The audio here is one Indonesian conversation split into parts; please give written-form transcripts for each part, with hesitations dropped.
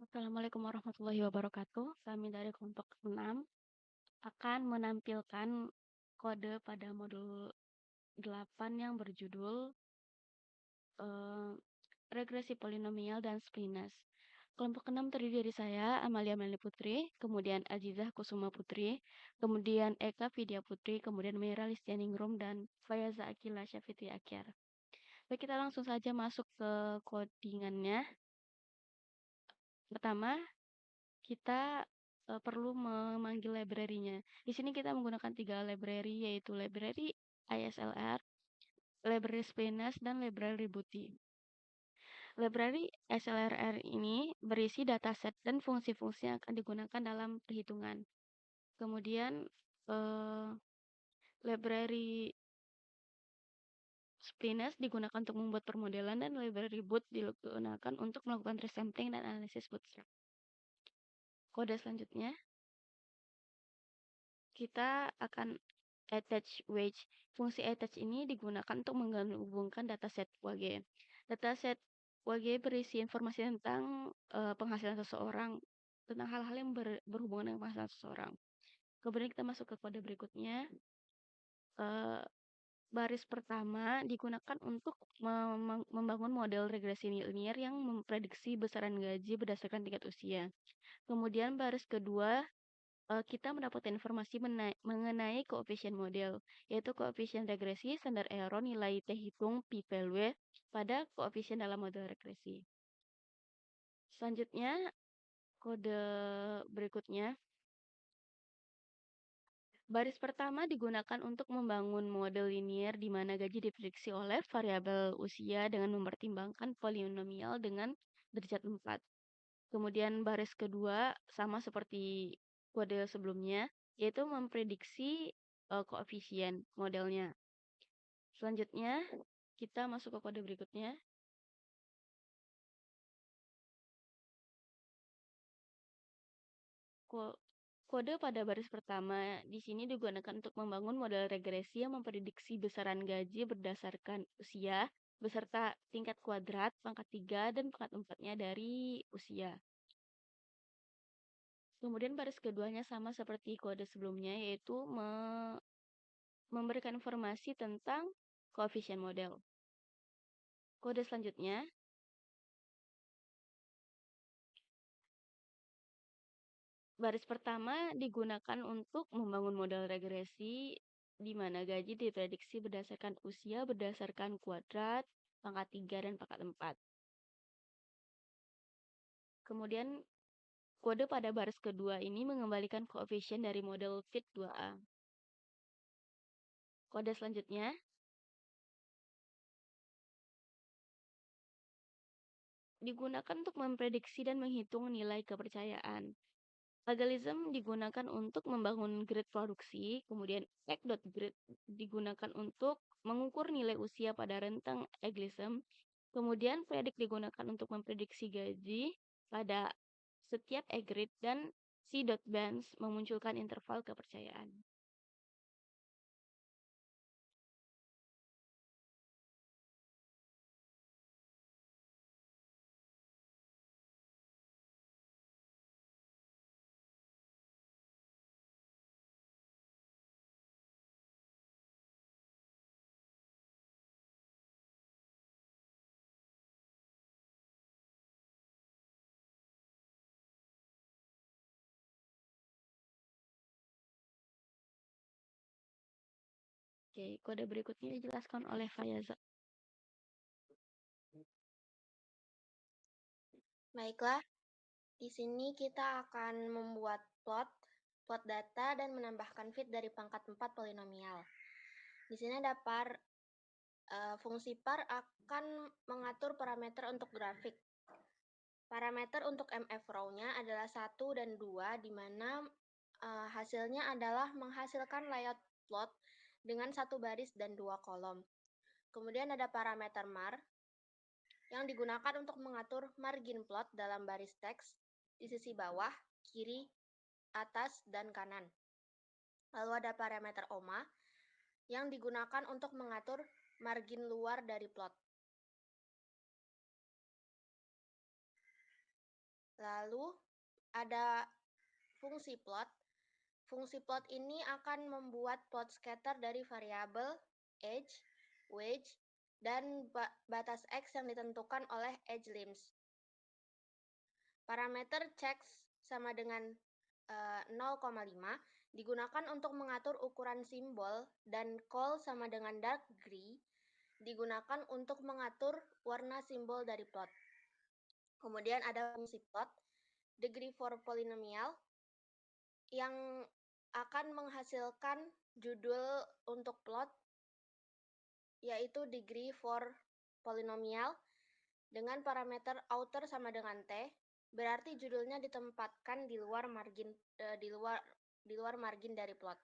Assalamualaikum warahmatullahi wabarakatuh. Kami dari kelompok 6 akan menampilkan kode pada modul 8 yang berjudul eh, regresi polinomial dan splines. Kelompok 6 terdiri dari saya, Amalia Melni Putri, kemudian Azizah Kusuma Putri, kemudian Eka Vidya Putri, kemudian Mira Listianingrum, dan Fayaza Akila Syafitri Akyar. Baik, kita langsung saja masuk ke codingannya. Pertama, kita perlu memanggil library-nya. Di sini kita menggunakan 3 library, yaitu library ISLR, library Splines, dan library Booty. Library ISLR ini berisi dataset dan fungsi-fungsi yang akan digunakan dalam perhitungan. Kemudian library Splines digunakan untuk membuat permodelan, dan library Boot digunakan untuk melakukan resampling dan analisis bootstrap. Kode selanjutnya, kita akan attach wedge. Fungsi attach ini digunakan untuk menghubungkan dataset WG. Dataset WG berisi informasi tentang penghasilan seseorang, tentang hal-hal yang berhubungan dengan penghasilan seseorang. Kemudian kita masuk ke kode berikutnya. Baris pertama digunakan untuk membangun model regresi linear yang memprediksi besaran gaji berdasarkan tingkat usia. Kemudian baris kedua, kita mendapatkan informasi mengenai koefisien model, yaitu koefisien regresi, standar error, nilai T hitung, p-value pada koefisien dalam model regresi. Selanjutnya, kode berikutnya. Baris pertama digunakan untuk membangun model linear di mana gaji diprediksi oleh variabel usia dengan mempertimbangkan polinomial dengan derajat 4. Kemudian baris kedua sama seperti kode sebelumnya, yaitu memprediksi koefisien modelnya. Selanjutnya, kita masuk ke kode berikutnya. Kode pada baris pertama di sini digunakan untuk membangun model regresi yang memprediksi besaran gaji berdasarkan usia, beserta tingkat kuadrat, pangkat 3, dan pangkat 4-nya dari usia. Kemudian baris keduanya sama seperti kode sebelumnya, yaitu memberikan informasi tentang koefisien model. Kode selanjutnya, baris pertama digunakan untuk membangun model regresi di mana gaji diprediksi berdasarkan usia, berdasarkan kuadrat, pangkat 3, dan pangkat 4. Kemudian kode pada baris kedua ini mengembalikan koefisien dari model fit 2A. Kode selanjutnya, digunakan untuk memprediksi dan menghitung nilai kepercayaan. Algoritma digunakan untuk membangun grid produksi, kemudian egg.grid digunakan untuk mengukur nilai usia pada rentang algoritma, kemudian predik digunakan untuk memprediksi gaji pada setiap egg-grid, dan c.bands memunculkan interval kepercayaan. Oke, kode berikutnya dijelaskan oleh Fayaza. Baiklah, di sini kita akan membuat plot data dan menambahkan fit dari pangkat 4 polinomial. Di sini ada fungsi par akan mengatur parameter untuk grafik. Parameter untuk MF row-nya adalah 1 dan 2, di mana hasilnya adalah menghasilkan layout plot dengan 1 baris dan 2 kolom. Kemudian ada parameter mar yang digunakan untuk mengatur margin plot dalam baris teks di sisi bawah, kiri, atas, dan kanan. Lalu ada parameter OMA yang digunakan untuk mengatur margin luar dari plot. Lalu ada fungsi plot. Fungsi plot ini akan membuat plot scatter dari variabel age, wedge, dan batas X yang ditentukan oleh edge limbs. Parameter checks sama dengan 0,5 digunakan untuk mengatur ukuran simbol dan call sama dengan dark gray digunakan untuk mengatur warna simbol dari plot. Kemudian ada fungsi plot, degree for polynomial, yang akan menghasilkan judul untuk plot, yaitu degree for polynomial, dengan parameter outer sama dengan T, berarti judulnya ditempatkan di luar margin dari plot.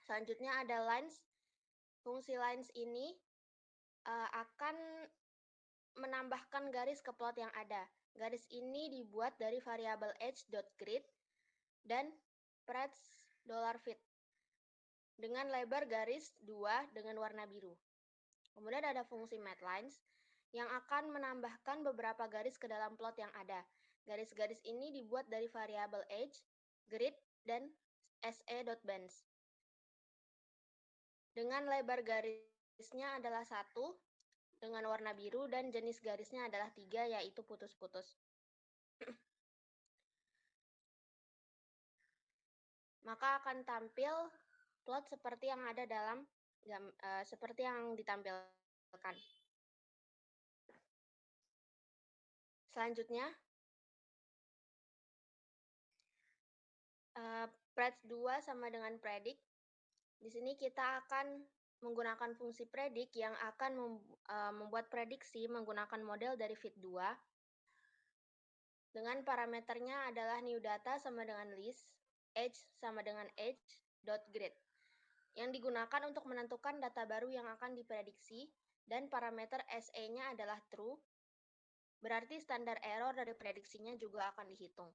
Selanjutnya ada lines. Fungsi lines ini akan menambahkan garis ke plot yang ada. Garis ini dibuat dari variabel edge.grid dan $fit dengan lebar garis 2 dengan warna biru. Kemudian ada fungsi matlines yang akan menambahkan beberapa garis ke dalam plot yang ada. Garis-garis ini dibuat dari variabel edge, grid, dan se.bands. Dengan lebar garisnya adalah 1 dengan warna biru dan jenis garisnya adalah 3 yaitu putus-putus. Maka akan tampil plot seperti yang ada dalam seperti yang ditampilkan. Selanjutnya, preds 2 sama dengan predict. Di sini kita akan menggunakan fungsi predict yang akan membuat prediksi menggunakan model dari fit2 dengan parameternya adalah new data sama dengan list, age sama dengan age.grid yang digunakan untuk menentukan data baru yang akan diprediksi dan parameter SE-nya adalah true, berarti standar error dari prediksinya juga akan dihitung.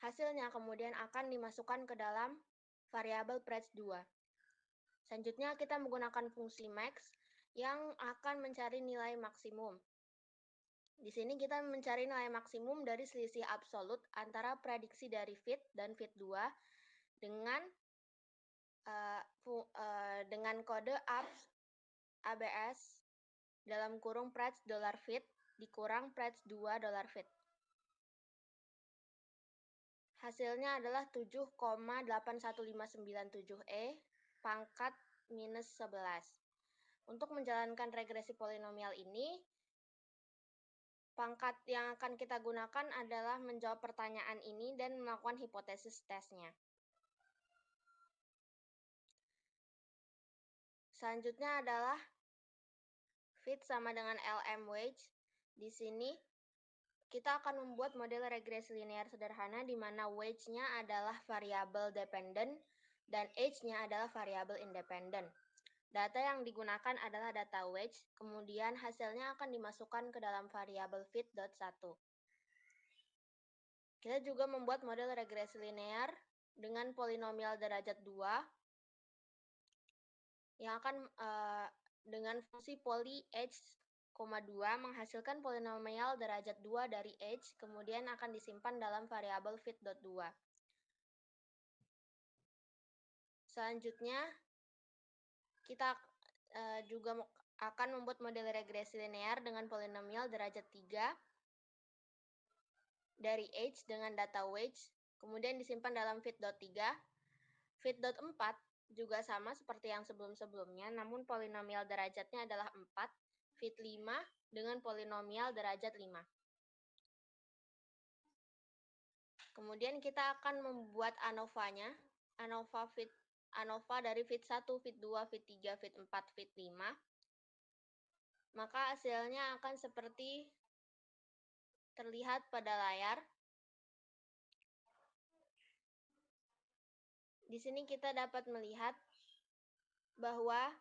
Hasilnya kemudian akan dimasukkan ke dalam variabel preds2. Selanjutnya kita menggunakan fungsi max yang akan mencari nilai maksimum. Di sini kita mencari nilai maksimum dari selisih absolut antara prediksi dari fit dan fit2 dengan kode ABS dalam kurung preds $fit dikurang preds 2 $fit. Hasilnya adalah 7,81597E pangkat minus 11. Untuk menjalankan regresi polinomial ini, pangkat yang akan kita gunakan adalah menjawab pertanyaan ini dan melakukan hipotesis tesnya. Selanjutnya adalah fit sama dengan LM wedge. Di sini kita akan membuat model regresi linear sederhana di mana wedge-nya adalah variabel dependent dan age-nya adalah variabel independent. Data yang digunakan adalah data wedge, kemudian hasilnya akan dimasukkan ke dalam variabel fit.1. Kita juga membuat model regresi linear dengan polinomial derajat 2 yang akan dengan fungsi poly h, 2 menghasilkan polinomial derajat 2 dari h, kemudian akan disimpan dalam variabel fit.2. Selanjutnya, kita juga akan membuat model regresi linear dengan polinomial derajat 3 dari h dengan data wedge, kemudian disimpan dalam fit.3. Fit.4 juga sama seperti yang sebelum-sebelumnya, namun polinomial derajatnya adalah 4, fit5 dengan polinomial derajat 5. Kemudian kita akan membuat ANOVA-nya, ANOVA dari fit1, fit2, fit3, fit4, fit5. Maka hasilnya akan seperti terlihat pada layar. Di sini kita dapat melihat bahwa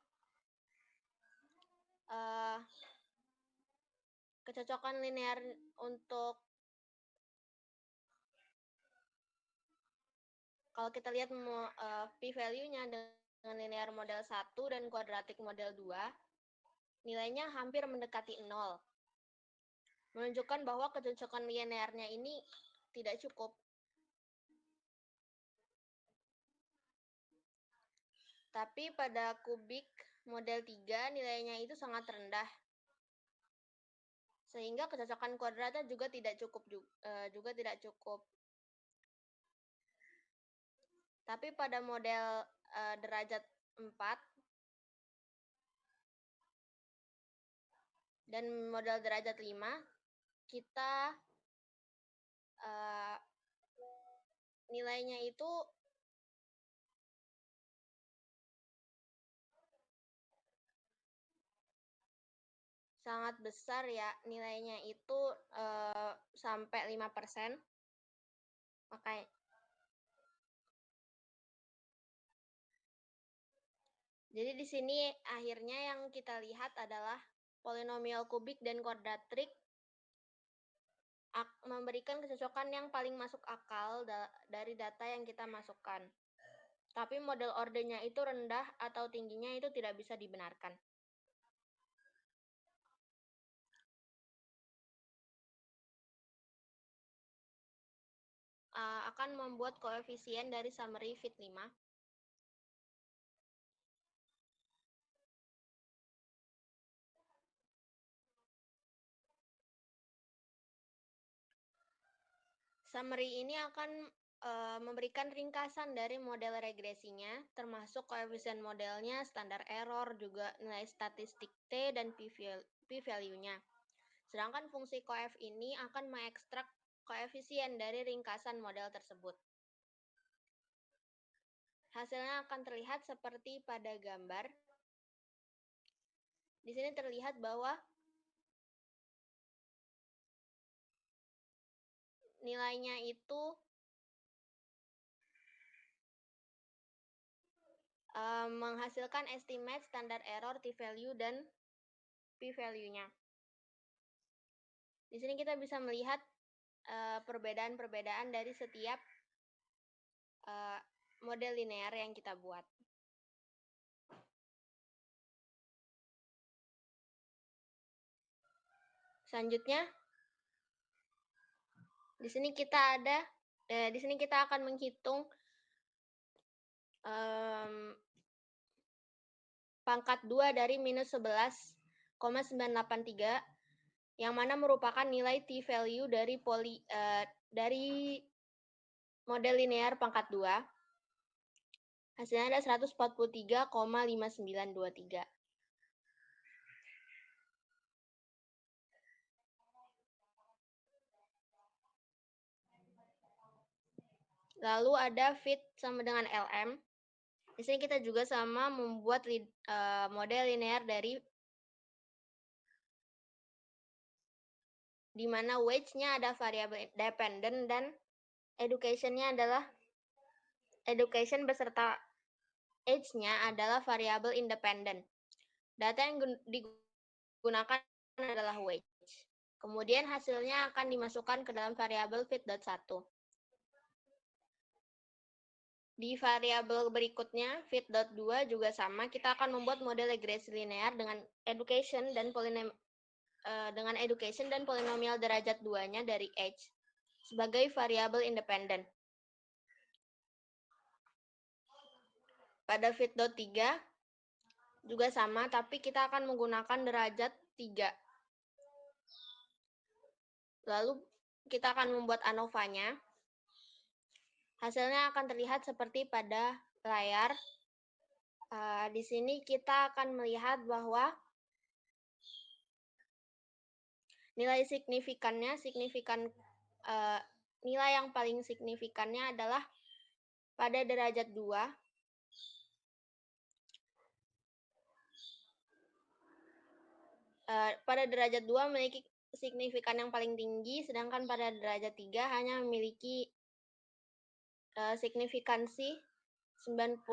kecocokan linear untuk kalau kita lihat p-value-nya dengan linear model 1 dan quadratic model 2, nilainya hampir mendekati 0. menunjukkan bahwa kecocokan linearnya ini tidak cukup. Tapi pada kubik model 3 nilainya itu sangat rendah. Sehingga kecocokan kuadratnya juga tidak cukup. Tapi pada model derajat 4 dan model derajat 5 kita nilainya itu sangat besar ya, nilainya itu sampai 5%. Makanya jadi di sini akhirnya yang kita lihat adalah polinomial kubik dan kuadratrik memberikan kecocokan yang paling masuk akal dari data yang kita masukkan. Tapi model ordernya itu rendah atau tingginya itu tidak bisa dibenarkan. Akan membuat koefisien dari summary fit 5. Summary ini akan memberikan ringkasan dari model regresinya, termasuk koefisien modelnya, standar error, juga nilai statistik T dan p-value-nya. Sedangkan fungsi coef ini akan mengekstrak koefisien dari ringkasan model tersebut. Hasilnya akan terlihat seperti pada gambar. Di sini terlihat bahwa nilainya itu menghasilkan estimate, standar error, t-value, dan p-value-nya. Di sini kita bisa melihat perbedaan-perbedaan dari setiap model linear yang kita buat. Selanjutnya, di sini kita akan menghitung pangkat 2 dari minus 11,983 yang mana merupakan nilai t-value dari model linear pangkat 2. Hasilnya ada 143,5923. Lalu ada fit sama dengan LM. Di sini kita juga sama membuat model linear dari di mana weights-nya ada variabel dependent dan education-nya adalah education beserta age-nya adalah variabel independent. Data yang digunakan adalah weight. Kemudian hasilnya akan dimasukkan ke dalam variabel fit.1. Di variabel berikutnya, fit.2 juga sama. Kita akan membuat model regresi linear dengan education dan polinomial derajat 2-nya dari age sebagai variabel independen. Pada fit.3 juga sama, tapi kita akan menggunakan derajat 3. Lalu kita akan membuat ANOVA-nya. Hasilnya akan terlihat seperti pada layar. Di sini kita akan melihat bahwa nilai nilai yang paling signifikannya adalah pada derajat 2. Pada derajat 2 memiliki signifikan yang paling tinggi, sedangkan pada derajat 3 hanya memiliki signifikansi 99%.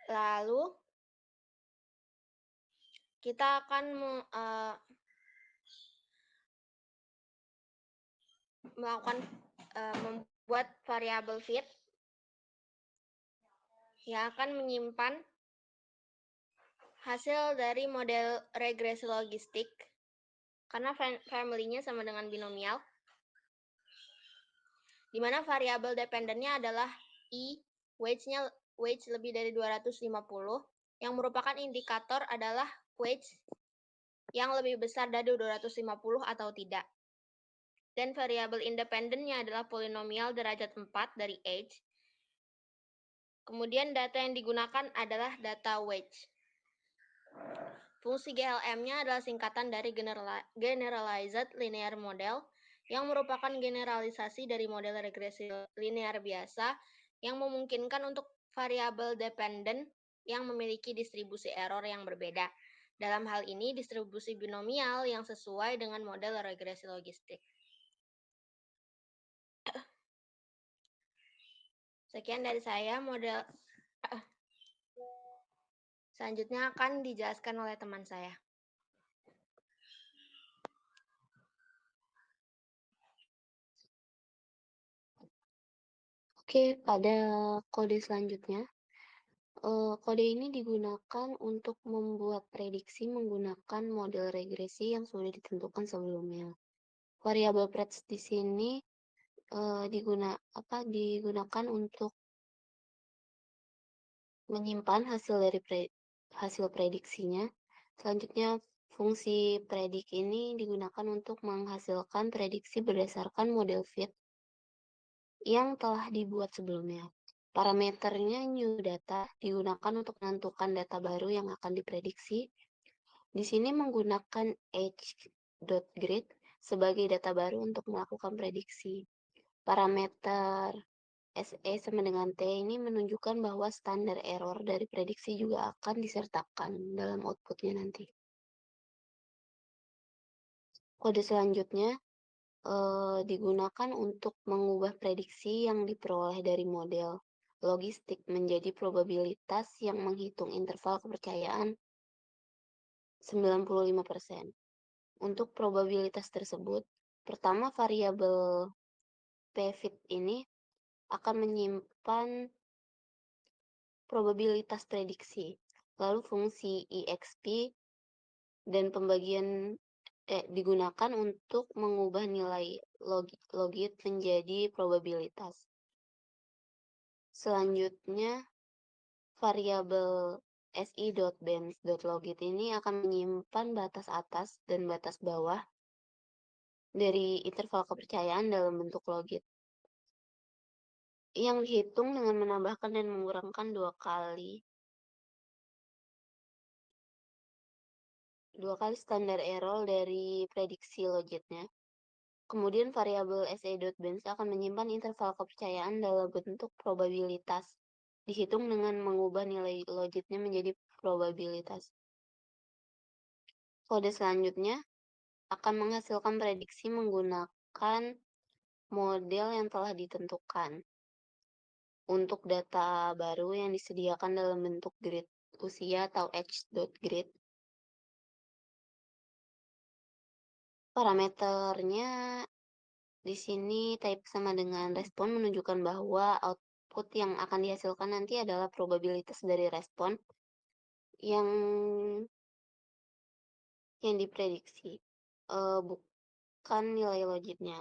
Lalu kita akan membuat variabel fit. yang akan menyimpan hasil dari model regresi logistik karena family-nya sama dengan binomial, di mana variabel dependennya adalah I, wage lebih dari 250, yang merupakan indikator adalah wage yang lebih besar dari 250 atau tidak. Dan variabel independennya adalah polinomial derajat 4 dari age. Kemudian data yang digunakan adalah data wage. Fungsi GLM-nya adalah singkatan dari Generalized Linear Model, yang merupakan generalisasi dari model regresi linear biasa yang memungkinkan untuk variabel dependent yang memiliki distribusi error yang berbeda. Dalam hal ini, distribusi binomial yang sesuai dengan model regresi logistik. Sekian dari saya, model selanjutnya akan dijelaskan oleh teman saya. Oke, pada kode selanjutnya, kode ini digunakan untuk membuat prediksi menggunakan model regresi yang sudah ditentukan sebelumnya. Variabel preds di sini digunakan untuk menyimpan hasil prediksinya. Selanjutnya, fungsi predik ini digunakan untuk menghasilkan prediksi berdasarkan model fit yang telah dibuat sebelumnya. Parameternya new data digunakan untuk menentukan data baru yang akan diprediksi. Di sini menggunakan age.grid sebagai data baru untuk melakukan prediksi. Parameter SE sama dengan T ini menunjukkan bahwa standar error dari prediksi juga akan disertakan dalam outputnya nanti. Kode selanjutnya digunakan untuk mengubah prediksi yang diperoleh dari model logistik menjadi probabilitas yang menghitung interval kepercayaan 95%. Untuk probabilitas tersebut, pertama variabel pfit ini akan menyimpan probabilitas prediksi, lalu fungsi exp dan pembagian digunakan untuk mengubah nilai logit menjadi probabilitas. Selanjutnya, variabel si.bands.logit ini akan menyimpan batas atas dan batas bawah dari interval kepercayaan dalam bentuk logit yang dihitung dengan menambahkan dan mengurangkan dua kali standar error dari prediksi logitnya. Kemudian variabel se.bands akan menyimpan interval kepercayaan dalam bentuk probabilitas, dihitung dengan mengubah nilai logitnya menjadi probabilitas. Kode selanjutnya akan menghasilkan prediksi menggunakan model yang telah ditentukan untuk data baru yang disediakan dalam bentuk grid usia atau age.grid. Parameternya di sini type sama dengan respon menunjukkan bahwa output yang akan dihasilkan nanti adalah probabilitas dari respon yang diprediksi, bukan nilai logitnya.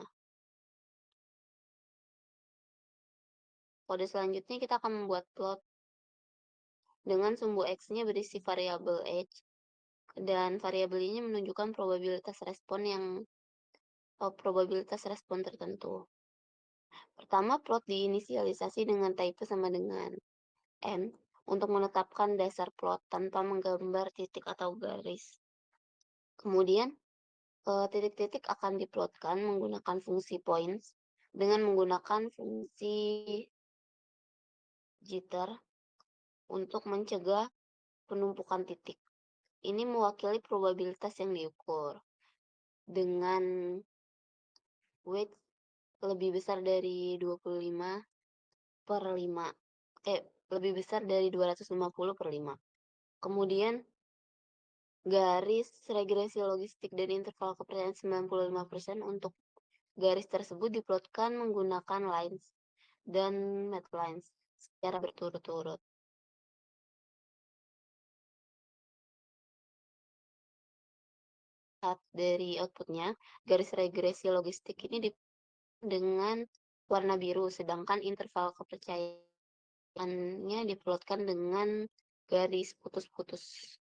Kode selanjutnya kita akan membuat plot dengan sumbu X-nya berisi variabel age dan variabel ini menunjukkan probabilitas respon tertentu. Pertama, plot diinisialisasi dengan type sama dengan N untuk menetapkan dasar plot tanpa menggambar titik atau garis. Kemudian, titik-titik akan diplotkan menggunakan fungsi points dengan menggunakan fungsi jitter untuk mencegah penumpukan titik. Ini mewakili probabilitas yang diukur dengan weight lebih besar dari 25/5. Lebih besar dari 250/5. Kemudian garis regresi logistik dan interval kepercayaan 95% untuk garis tersebut diplotkan menggunakan lines dan matlines secara berturut-turut. dari outputnya, garis regresi logistik ini dengan warna biru, sedangkan interval kepercayaannya diplotkan dengan garis putus-putus.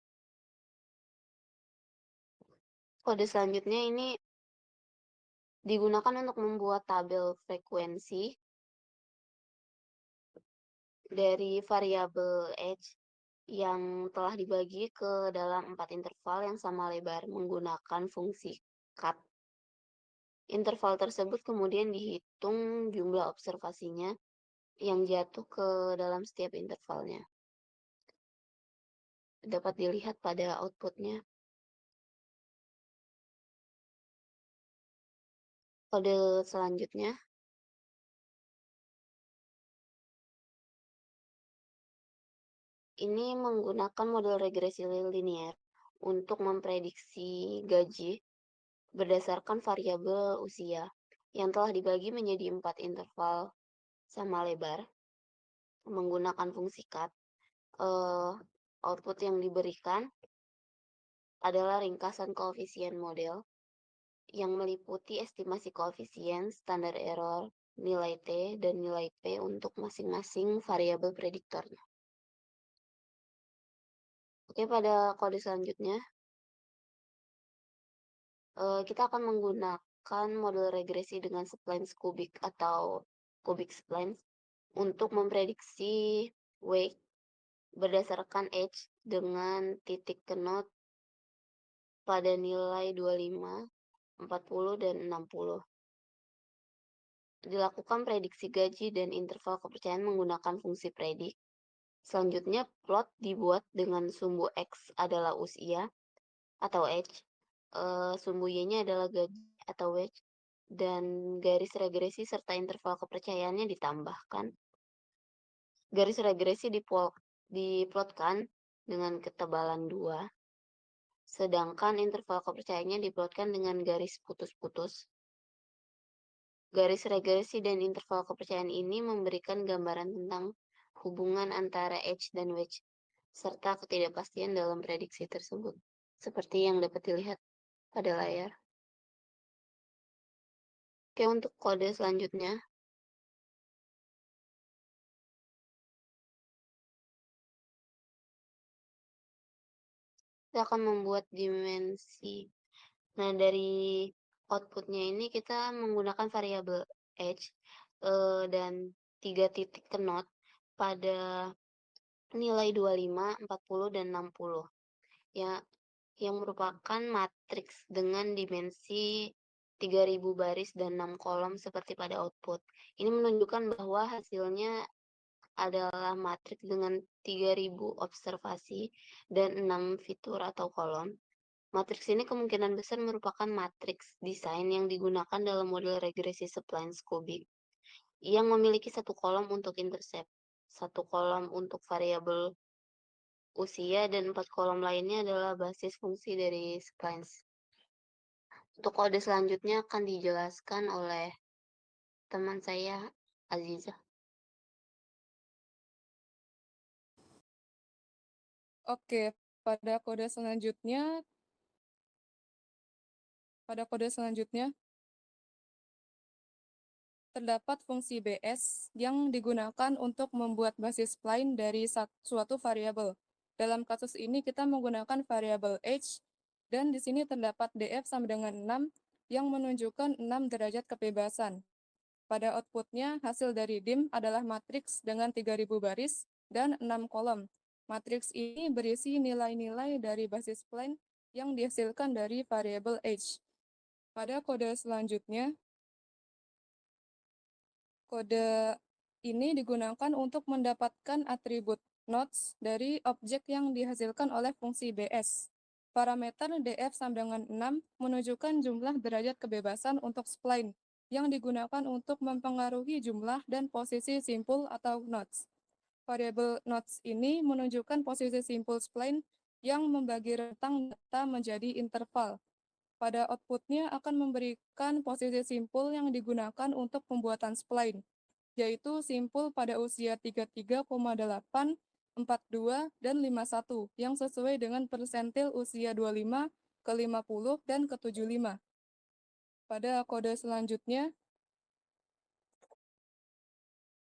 Kode selanjutnya ini digunakan untuk membuat tabel frekuensi dari variabel H yang telah dibagi ke dalam 4 interval yang sama lebar menggunakan fungsi cut. Interval tersebut kemudian dihitung jumlah observasinya yang jatuh ke dalam setiap intervalnya. Dapat dilihat pada outputnya. Kode selanjutnya ini menggunakan model regresi linear untuk memprediksi gaji berdasarkan variabel usia yang telah dibagi menjadi 4 interval sama lebar menggunakan fungsi cut. Output yang diberikan adalah ringkasan koefisien model yang meliputi estimasi koefisien, standar error, nilai T, dan nilai P untuk masing-masing variabel prediktornya. Oke, pada kode selanjutnya, kita akan menggunakan model regresi dengan splines kubik atau kubik splines untuk memprediksi weight berdasarkan H dengan titik knot pada nilai 25, 40, dan 60. Dilakukan prediksi gaji dan interval kepercayaan menggunakan fungsi predik. Selanjutnya, plot dibuat dengan sumbu X adalah usia atau age, sumbu Y-nya adalah gaji atau wage, dan garis regresi serta interval kepercayaannya ditambahkan. Garis regresi diplotkan dengan ketebalan 2, sedangkan interval kepercayaannya diplotkan dengan garis putus-putus. Garis regresi dan interval kepercayaan ini memberikan gambaran tentang hubungan antara age dan wage, serta ketidakpastian dalam prediksi tersebut, seperti yang dapat dilihat pada layar. Oke, untuk kode selanjutnya, kita akan membuat dimensi. Nah, dari outputnya ini kita menggunakan variabel H dan 3 titik knot pada nilai 25, 40, dan 60. Ya, yang merupakan matriks dengan dimensi 3000 baris dan 6 kolom seperti pada output. Ini menunjukkan bahwa hasilnya adalah matriks dengan 3000 observasi dan 6 fitur atau kolom. Matriks ini kemungkinan besar merupakan matriks desain yang digunakan dalam model regresi splines kubik yang memiliki 1 kolom untuk intercept, 1 kolom untuk variabel usia, dan 4 kolom lainnya adalah basis fungsi dari splines. Untuk kode selanjutnya akan dijelaskan oleh teman saya, Aziza. Oke, pada kode selanjutnya terdapat fungsi BS yang digunakan untuk membuat basis spline dari suatu variabel. Dalam kasus ini kita menggunakan variabel H, dan di sini terdapat DF sama dengan 6 yang menunjukkan 6 derajat kebebasan. Pada outputnya, hasil dari DIM adalah matriks dengan 3000 baris dan 6 kolom. Matriks ini berisi nilai-nilai dari basis spline yang dihasilkan dari variabel H. Pada kode selanjutnya, kode ini digunakan untuk mendapatkan atribut nodes dari objek yang dihasilkan oleh fungsi BS. Parameter DF sama dengan 6 menunjukkan jumlah derajat kebebasan untuk spline yang digunakan untuk mempengaruhi jumlah dan posisi simpul atau nodes. Variabel nodes ini menunjukkan posisi simpul spline yang membagi rentang data menjadi interval. Pada outputnya akan memberikan posisi simpul yang digunakan untuk pembuatan spline, yaitu simpul pada usia 33,8, 42, dan 51 yang sesuai dengan persentil usia 25, ke-50, dan ke-75. Pada kode selanjutnya,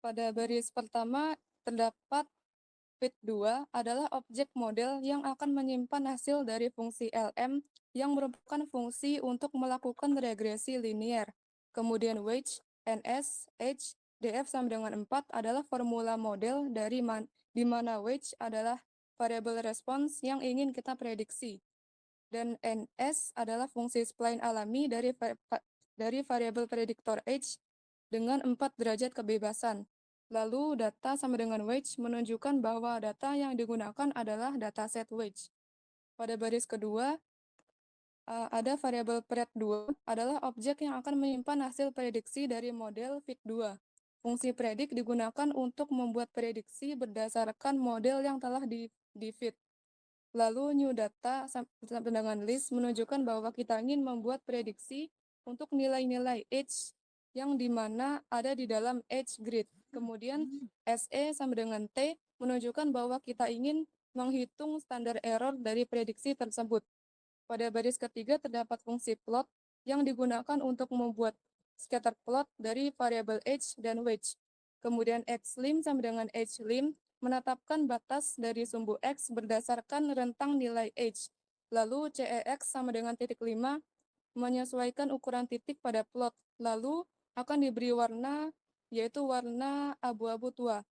pada baris pertama terdapat fit2 adalah objek model yang akan menyimpan hasil dari fungsi LM yang merupakan fungsi untuk melakukan regresi linear. Kemudian wedge, NS, H, DF sama dengan 4 adalah formula model di mana wedge adalah variabel respons yang ingin kita prediksi. Dan NS adalah fungsi spline alami dari variabel prediktor H dengan 4 derajat kebebasan. Lalu data sama dengan wedge menunjukkan bahwa data yang digunakan adalah dataset wedge. Pada baris kedua, ada variabel pred2 adalah objek yang akan menyimpan hasil prediksi dari model fit2. Fungsi predik digunakan untuk membuat prediksi berdasarkan model yang telah di-fit. Lalu new data sampai dengan list menunjukkan bahwa kita ingin membuat prediksi untuk nilai-nilai H yang dimana ada di dalam H grid. Kemudian SE sama dengan T menunjukkan bahwa kita ingin menghitung standar error dari prediksi tersebut. Pada baris ketiga terdapat fungsi plot yang digunakan untuk membuat scatter plot dari variabel H dan wedge. Kemudian xlim sama dengan hlim menetapkan batas dari sumbu X berdasarkan rentang nilai H. Lalu CEX sama dengan titik 5 menyesuaikan ukuran titik pada plot. Lalu akan diberi warna, yaitu warna abu-abu tua.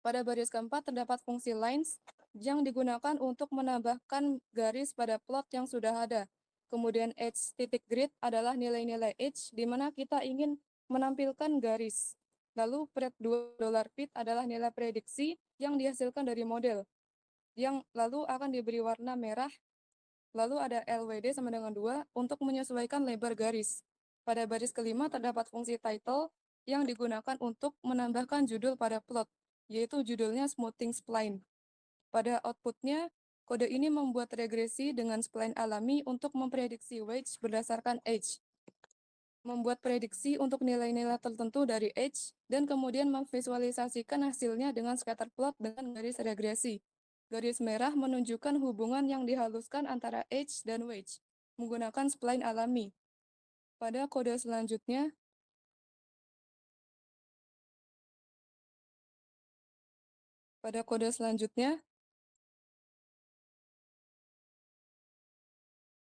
Pada baris keempat terdapat fungsi lines yang digunakan untuk menambahkan garis pada plot yang sudah ada. Kemudian H titik grid adalah nilai-nilai H di mana kita ingin menampilkan garis. Lalu pred2 $fit adalah nilai prediksi yang dihasilkan dari model, yang lalu akan diberi warna merah. Lalu ada LWD sama dengan 2 untuk menyesuaikan lebar garis. Pada baris kelima terdapat fungsi title yang digunakan untuk menambahkan judul pada plot, yaitu judulnya smoothing spline. Pada outputnya, kode ini membuat regresi dengan spline alami untuk memprediksi wedge berdasarkan H, membuat prediksi untuk nilai-nilai tertentu dari H, dan kemudian memvisualisasikan hasilnya dengan scatter plot dengan garis regresi. Garis merah menunjukkan hubungan yang dihaluskan antara H dan wedge menggunakan spline alami. Pada kode selanjutnya,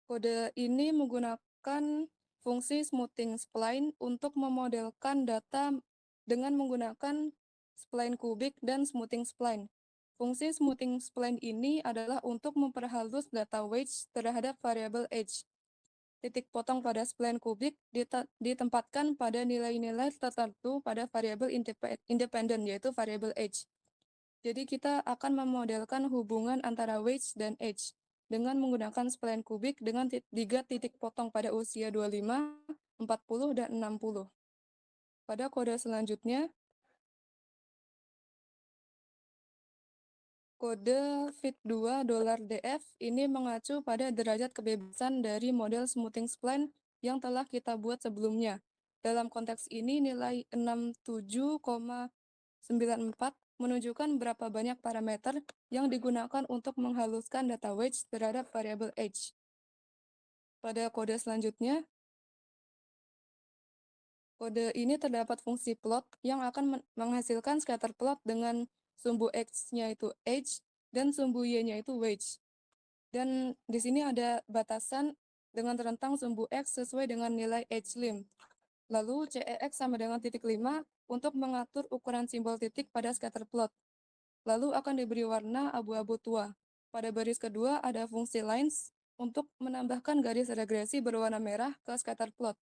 kode ini menggunakan fungsi smoothing spline untuk memodelkan data dengan menggunakan spline kubik dan smoothing spline. Fungsi smoothing spline ini adalah untuk memperhalus data wedge terhadap variabel H. Titik potong pada spline kubik ditempatkan pada nilai-nilai tertentu pada variabel independen, yaitu variabel H. Jadi kita akan memodelkan hubungan antara wedge dan H dengan menggunakan spline kubik dengan 3 titik potong pada usia 25, 40, dan 60. Pada kode selanjutnya, kode fit2 $df ini mengacu pada derajat kebebasan dari model smoothing spline yang telah kita buat sebelumnya. Dalam konteks ini, nilai 67,94 menunjukkan berapa banyak parameter yang digunakan untuk menghaluskan data wedge terhadap variabel H. Pada kode selanjutnya, kode ini terdapat fungsi plot yang akan menghasilkan scatter plot dengan sumbu X-nya itu H dan sumbu Y-nya itu wedge. Dan di sini ada batasan dengan rentang sumbu X sesuai dengan nilai H-lim. Lalu CEX sama dengan titik 5 untuk mengatur ukuran simbol titik pada scatter plot. Lalu akan diberi warna abu-abu tua. Pada baris kedua ada fungsi lines untuk menambahkan garis regresi berwarna merah ke scatter plot.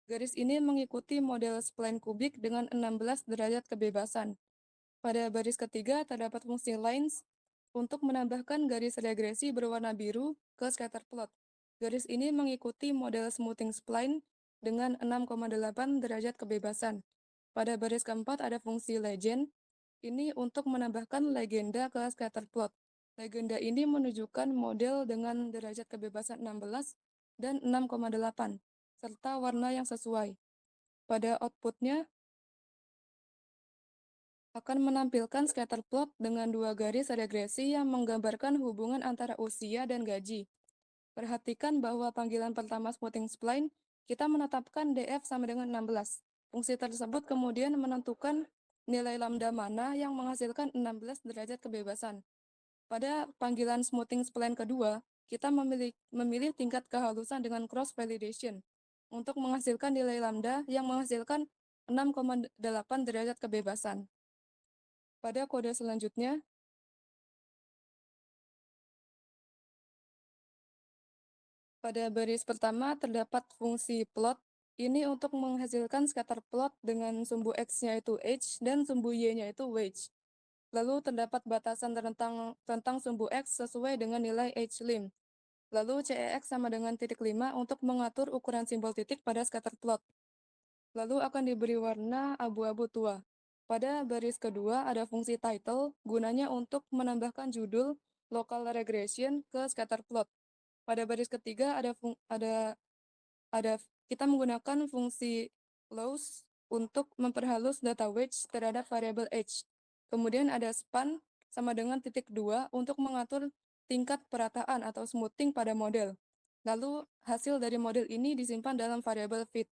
Garis ini mengikuti model spline kubik dengan 16 derajat kebebasan. Pada baris ketiga terdapat fungsi lines untuk menambahkan garis regresi berwarna biru ke scatter plot. Garis ini mengikuti model smoothing spline dengan 6,8 derajat kebebasan. Pada baris keempat ada fungsi legend, ini untuk menambahkan legenda ke scatter plot. Legenda ini menunjukkan model dengan derajat kebebasan 16 dan 6,8, serta warna yang sesuai. Pada outputnya akan menampilkan scatter plot dengan 2 garis regresi yang menggambarkan hubungan antara usia dan gaji. Perhatikan bahwa panggilan pertama smoothing spline, kita menetapkan df sama dengan 16. Fungsi tersebut kemudian menentukan nilai lambda mana yang menghasilkan 16 derajat kebebasan. Pada panggilan smoothing spline kedua, kita memilih tingkat kehalusan dengan cross validation untuk menghasilkan nilai lambda yang menghasilkan 6,8 derajat kebebasan. Pada kode selanjutnya, pada baris pertama terdapat fungsi plot. Ini untuk menghasilkan scatter plot dengan sumbu X-nya itu H dan sumbu Y-nya itu wedge. Lalu terdapat batasan tentang sumbu X sesuai dengan nilai H-lim. Lalu CEX sama dengan titik 5 untuk mengatur ukuran simbol titik pada scatter plot. Lalu akan diberi warna abu-abu tua. Pada baris kedua ada fungsi title, gunanya untuk menambahkan judul local regression ke scatter plot. Pada baris ketiga kita menggunakan fungsi loss untuk memperhalus data wedge terhadap variabel h. Kemudian ada span sama dengan titik 2 untuk mengatur tingkat perataan atau smoothing pada model. Lalu hasil dari model ini disimpan dalam variabel fit.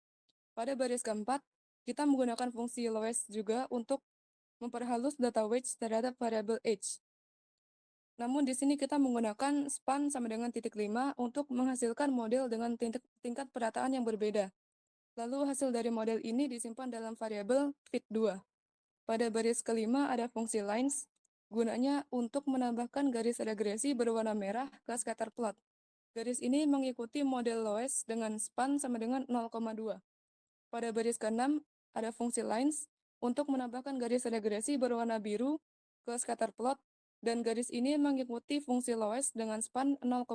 Pada baris keempat, kita menggunakan fungsi lowest juga untuk memperhalus data wedge terhadap variabel h. Namun di sini kita menggunakan span sama dengan titik 5 untuk menghasilkan model dengan tingkat perataan yang berbeda. Lalu hasil dari model ini disimpan dalam variabel fit2. Pada baris kelima ada fungsi lines, gunanya untuk menambahkan garis regresi berwarna merah ke scatter plot. Garis ini mengikuti model lowest dengan span sama dengan 0,2. Pada baris ke-6 ada fungsi lines untuk menambahkan garis regresi berwarna biru ke scatter plot, dan garis ini mengikuti fungsi lowest dengan span 0,5.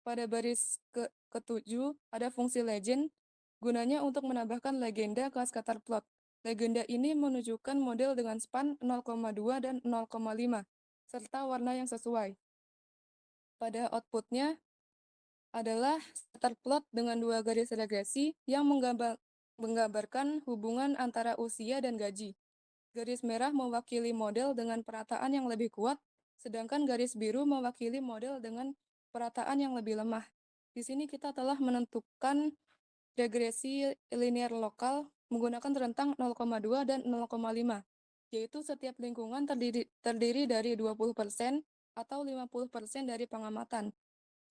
Pada baris ke-7 ada fungsi legend, gunanya untuk menambahkan legenda ke scatter plot. Legenda ini menunjukkan model dengan span 0,2 dan 0,5, serta warna yang sesuai. Pada outputnya adalah scatter plot dengan dua garis regresi yang menggambarkan hubungan antara usia dan gaji. Garis merah mewakili model dengan perataan yang lebih kuat, sedangkan garis biru mewakili model dengan perataan yang lebih lemah. Di sini kita telah menentukan regresi linear lokal menggunakan rentang 0,2 dan 0,5, yaitu setiap lingkungan terdiri dari 20% atau 50% dari pengamatan.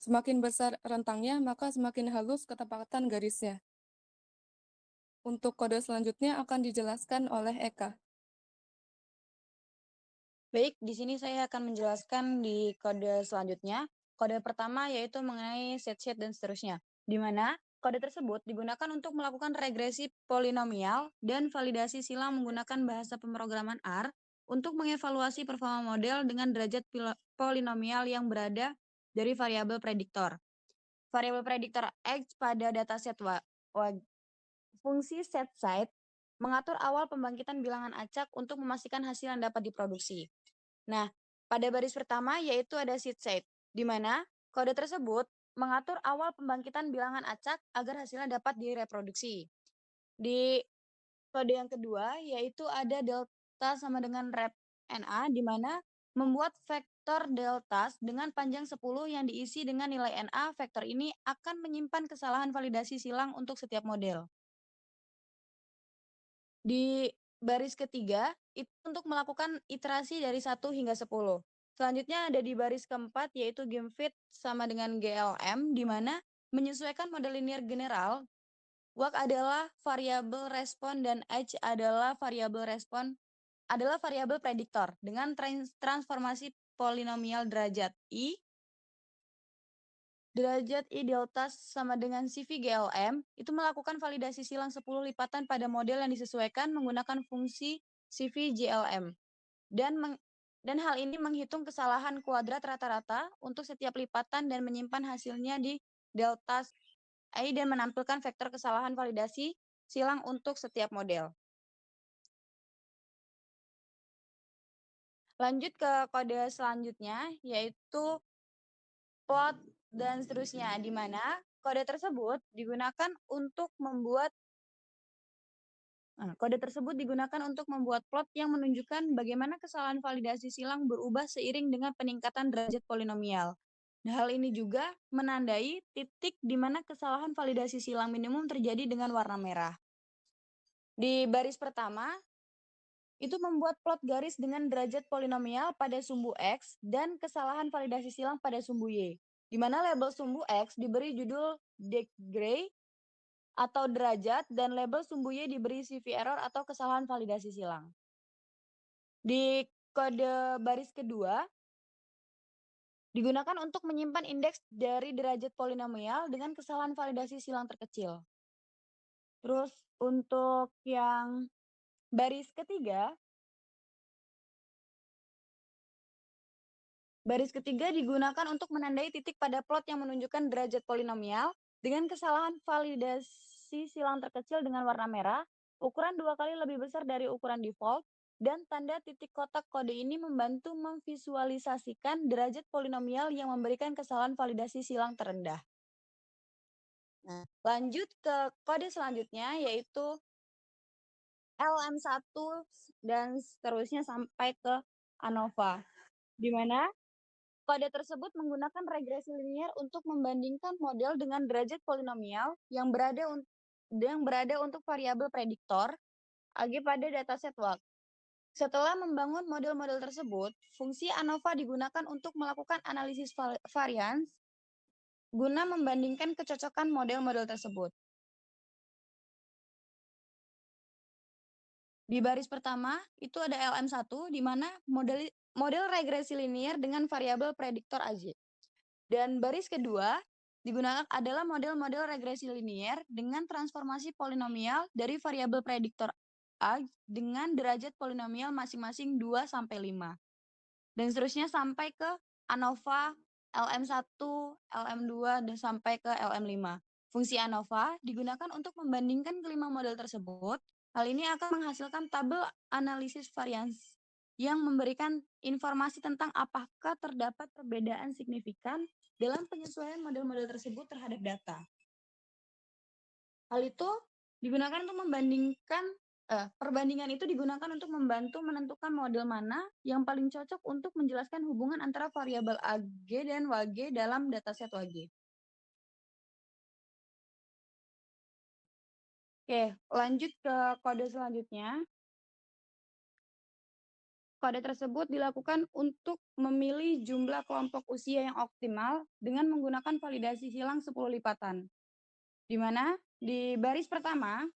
Semakin besar rentangnya, maka semakin halus ketepatan garisnya. Untuk kode selanjutnya akan dijelaskan oleh Eka. Baik, di sini saya akan menjelaskan di kode selanjutnya. Kode pertama yaitu mengenai set dan seterusnya, di mana kode tersebut digunakan untuk melakukan regresi polinomial dan validasi silang menggunakan bahasa pemrograman R untuk mengevaluasi performa model dengan derajat polinomial yang berada dari variabel prediktor. Variabel prediktor X pada dataset fungsi set mengatur awal pembangkitan bilangan acak untuk memastikan hasil yang dapat diproduksi. Nah, pada baris pertama yaitu ada seed, di mana kode tersebut mengatur awal pembangkitan bilangan acak agar hasilnya dapat direproduksi. Di kode yang kedua yaitu ada delta sama dengan rep NA, di mana membuat vektor delta dengan panjang 10 yang diisi dengan nilai NA. Vektor ini akan menyimpan kesalahan validasi silang untuk setiap model. Di baris ketiga, itu untuk melakukan iterasi dari 1 hingga 10. Selanjutnya ada di baris keempat, yaitu GameFit sama dengan GLM, di mana menyesuaikan model linear general. WAC adalah variabel respon dan H adalah variabel respon, adalah variabel prediktor dengan transformasi polinomial derajat I delta sama dengan CV GLM itu melakukan validasi silang 10 lipatan pada model yang disesuaikan menggunakan fungsi CV GLM. Dan hal ini menghitung kesalahan kuadrat rata-rata untuk setiap lipatan dan menyimpan hasilnya di delta I dan menampilkan vektor kesalahan validasi silang untuk setiap model. Lanjut ke kode selanjutnya, yaitu plot dan seterusnya, di mana kode tersebut digunakan untuk membuat plot yang menunjukkan bagaimana kesalahan validasi silang berubah seiring dengan peningkatan derajat polinomial. Nah, hal ini juga menandai titik di mana kesalahan validasi silang minimum terjadi dengan warna merah. Di baris pertama, itu membuat plot garis dengan derajat polinomial pada sumbu X dan kesalahan validasi silang pada sumbu Y, di mana label sumbu X diberi judul degree atau derajat dan label sumbu Y diberi CV error atau kesalahan validasi silang. Di kode baris kedua, digunakan untuk menyimpan indeks dari derajat polinomial dengan kesalahan validasi silang terkecil. Terus untuk yang baris ketiga digunakan untuk menandai titik pada plot yang menunjukkan derajat polinomial dengan kesalahan validasi silang terkecil dengan warna merah, ukuran 2 kali lebih besar dari ukuran default, dan tanda titik kotak kode ini membantu memvisualisasikan derajat polinomial yang memberikan kesalahan validasi silang terendah. Nah, lanjut ke kode selanjutnya, yaitu LM1 dan seterusnya sampai ke ANOVA, di mana kode tersebut menggunakan regresi linier untuk membandingkan model dengan derajat polinomial yang berada untuk variabel prediktor AG pada dataset WAG. Setelah membangun model-model tersebut, fungsi ANOVA digunakan untuk melakukan analisis varians guna membandingkan kecocokan model-model tersebut. Di baris pertama, itu ada LM1, di mana model regresi linier dengan variabel prediktor AG. Dan baris kedua, digunakan adalah model-model regresi linier dengan transformasi polinomial dari variabel prediktor A dengan derajat polinomial masing-masing 2 sampai 5. Dan seterusnya sampai ke ANOVA, LM1, LM2, dan sampai ke LM5. Fungsi ANOVA digunakan untuk membandingkan kelima model tersebut. Hal ini akan menghasilkan tabel analisis varians yang memberikan informasi tentang apakah terdapat perbedaan signifikan dalam penyesuaian model-model tersebut terhadap data. Hal itu digunakan untuk perbandingan itu digunakan untuk membantu menentukan model mana yang paling cocok untuk menjelaskan hubungan antara variabel AG dan WG dalam dataset WG. Oke, lanjut ke kode selanjutnya. Kode tersebut dilakukan untuk memilih jumlah kelompok usia yang optimal dengan menggunakan validasi silang 10 lipatan. Di mana di baris pertama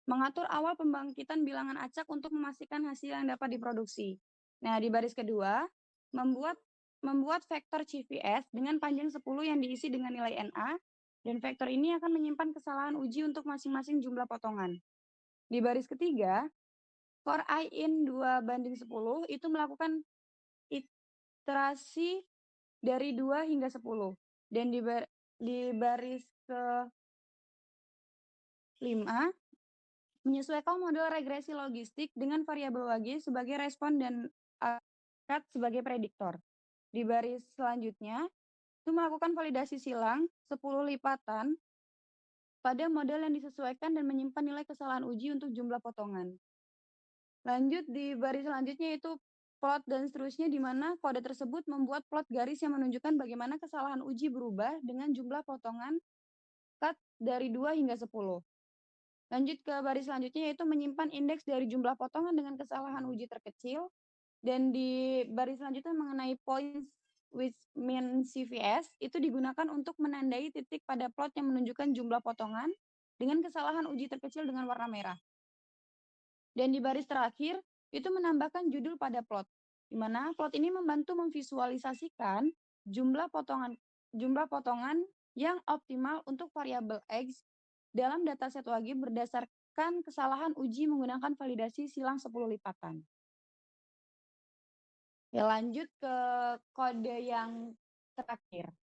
mengatur awal pembangkitan bilangan acak untuk memastikan hasil yang dapat diproduksi. Nah, di baris kedua, membuat vektor CVS dengan panjang 10 yang diisi dengan nilai NA, dan vektor ini akan menyimpan kesalahan uji untuk masing-masing jumlah potongan. Di baris ketiga, for I in 2:10 itu melakukan iterasi dari 2 hingga 10. Dan di baris ke-5, menyesuaikan model regresi logistik dengan variabel WG sebagai respon dan ACAT sebagai prediktor. Di baris selanjutnya, itu melakukan validasi silang 10 lipatan pada model yang disesuaikan dan menyimpan nilai kesalahan uji untuk jumlah potongan. Lanjut di baris selanjutnya itu plot dan seterusnya, di mana kode tersebut membuat plot garis yang menunjukkan bagaimana kesalahan uji berubah dengan jumlah potongan cut dari 2 hingga 10. Lanjut ke baris selanjutnya, yaitu menyimpan indeks dari jumlah potongan dengan kesalahan uji terkecil. Dan di baris selanjutnya mengenai points with mean CVS, itu digunakan untuk menandai titik pada plot yang menunjukkan jumlah potongan dengan kesalahan uji terkecil dengan warna merah. Dan di baris terakhir, itu menambahkan judul pada plot, di mana plot ini membantu memvisualisasikan jumlah potongan yang optimal untuk variabel X dalam dataset WAG berdasarkan kesalahan uji menggunakan validasi silang 10 lipatan. Ya, lanjut ke kode yang terakhir.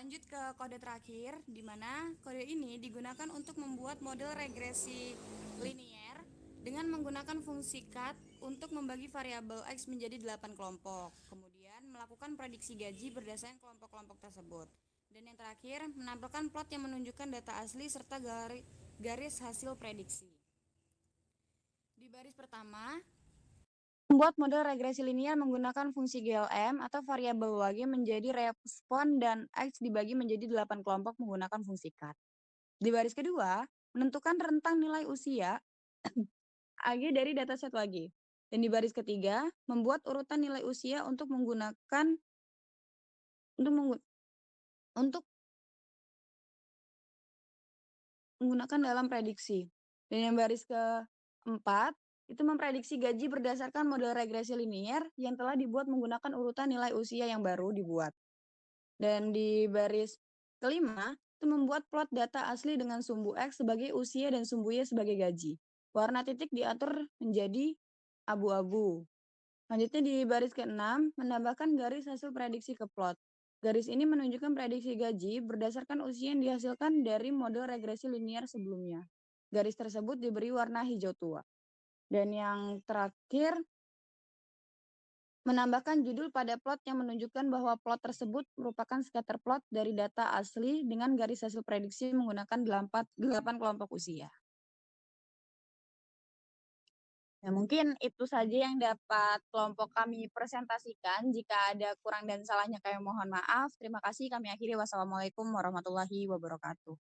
lanjut ke kode terakhir, di mana kode ini digunakan untuk membuat model regresi linier dengan menggunakan fungsi cut untuk membagi variabel X menjadi 8 kelompok. Kemudian melakukan prediksi gaji berdasarkan kelompok-kelompok tersebut. Dan yang terakhir, menampilkan plot yang menunjukkan data asli serta garis hasil prediksi. Di baris pertama, membuat model regresi linear menggunakan fungsi GLM atau variabel WG menjadi respon dan X dibagi menjadi 8 kelompok menggunakan fungsi cut. Di baris kedua, menentukan rentang nilai usia AG dari dataset WG. Dan di baris ketiga, membuat urutan nilai usia untuk menggunakan dalam prediksi. Dan yang baris keempat, itu memprediksi gaji berdasarkan model regresi linear yang telah dibuat menggunakan urutan nilai usia yang baru dibuat. Dan di baris kelima, itu membuat plot data asli dengan sumbu X sebagai usia dan sumbu Y sebagai gaji. Warna titik diatur menjadi abu-abu. Selanjutnya di baris ke-6, menambahkan garis hasil prediksi ke plot. Garis ini menunjukkan prediksi gaji berdasarkan usia yang dihasilkan dari model regresi linear sebelumnya. Garis tersebut diberi warna hijau tua. Dan yang terakhir, menambahkan judul pada plot yang menunjukkan bahwa plot tersebut merupakan scatter plot dari data asli dengan garis hasil prediksi menggunakan 8 kelompok usia. Nah, mungkin itu saja yang dapat kelompok kami presentasikan. Jika ada kurang dan salahnya kami mohon maaf. Terima kasih, kami akhiri. Wassalamualaikum warahmatullahi wabarakatuh.